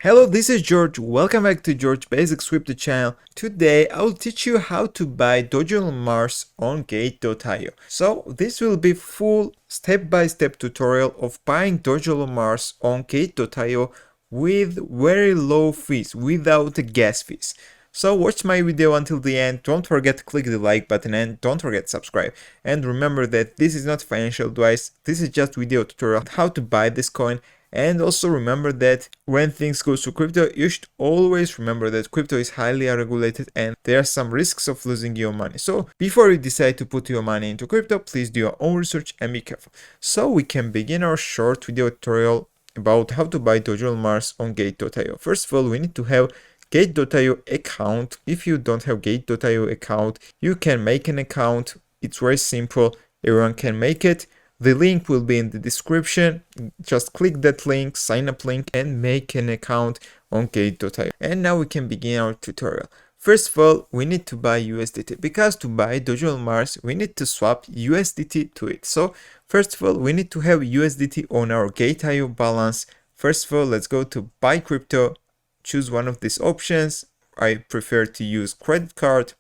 Hello, this is George. Welcome back to George Basics Crypto channel. Today I will teach you how to buy Dogelon Mars on Gate.io. So this will be full step-by-step tutorial of buying Dogelon Mars on Gate.io with very low fees, without the gas fees. So watch my video until the end. Don't forget to click the like button and don't forget to subscribe. And remember that this is not financial advice. This is just video tutorial on how to buy this coin. And also remember that when things go to crypto, you should always remember that crypto is highly regulated and there are some risks of losing your money. So before you decide to put your money into crypto, please do your own research and be careful. So we can begin our short video tutorial about how to buy Dogelon Mars on Gate.io. First of all, we need to have Gate.io account. If you don't have Gate.io account, you can make an account. It's very simple. Everyone can make it. The link will be in the description. Just click that link, sign up link, and make an account on Gate.io. And now we can begin our tutorial. First of all, we need to buy USDT, because to buy Dogelon Mars, we need to swap USDT to it. So first of all, we need to have USDT on our Gate.io balance. First of all, let's go to buy crypto, choose one of these options. I prefer to use credit card,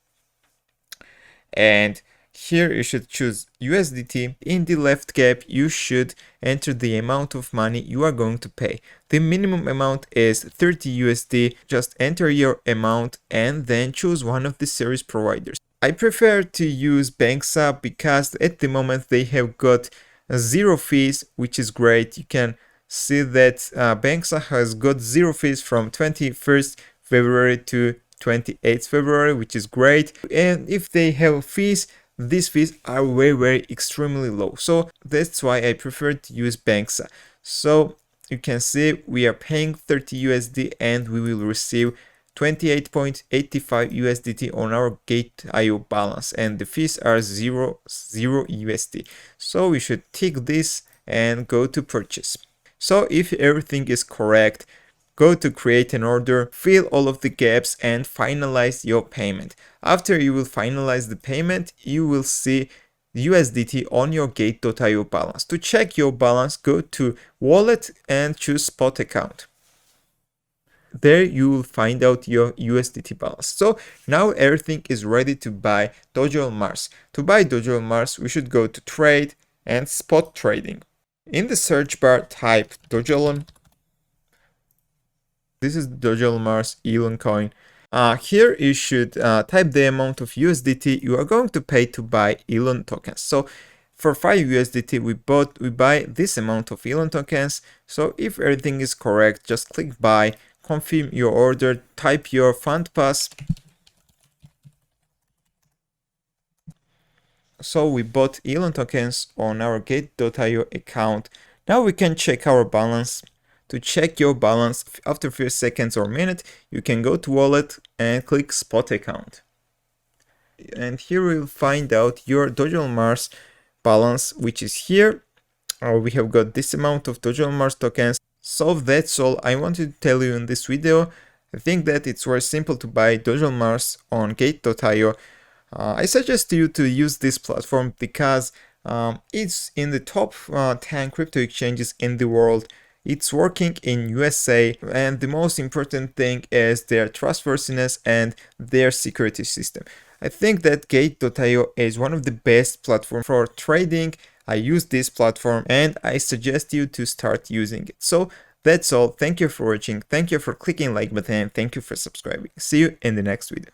and here you should choose USDT. In the left gap, you should enter the amount of money you are going to pay. The minimum amount is 30 USD. Just enter your amount and then choose one of the service providers. I prefer to use Banxa because at the moment they have got zero fees, which is great. You can see that Banxa has got zero fees from 21st February to 28th February, which is great. And if they have fees, these fees are very extremely low, so that's why I prefer to use Banxa. So you can see we are paying 30 USD and we will receive 28.85 USDT on our Gate.io balance, and the fees are 0 USD. So we should tick this and go to purchase. So if everything is correct, go to create an order, fill all of the gaps and finalize your payment. After you will finalize the payment, you will see USDT on your Gate.io balance. To check your balance, go to wallet and choose spot account. There you will find out your USDT balance. So now everything is ready to buy Dogelon Mars. To buy Dogelon Mars, we should go to trade and spot trading. In the search bar, type Dogelon. This is Dogelon Mars ELON coin. Here you should type the amount of USDT you are going to pay to buy ELON tokens. So for 5 USDT we buy this amount of ELON tokens. So if everything is correct, just click buy, confirm your order, type your fund pass. So we bought ELON tokens on our Gate.io account. Now we can check our balance. To check your balance after a few seconds or minute, you can go to wallet and click spot account. And here we'll find out your Dogelon Mars balance, which is here. We have got this amount of Dogelon Mars tokens. So that's all I wanted to tell you in this video. I think that it's very simple to buy Dogelon Mars on Gate.io. I suggest you to use this platform because it's in the top 10 crypto exchanges in the world. It's working in USA, and the most important thing is their trustworthiness and their security system. I think that Gate.io is one of the best platforms for trading. I use this platform and I suggest you to start using it. So that's all. Thank you for watching. Thank you for clicking like button. Thank you for subscribing. See you in the next video.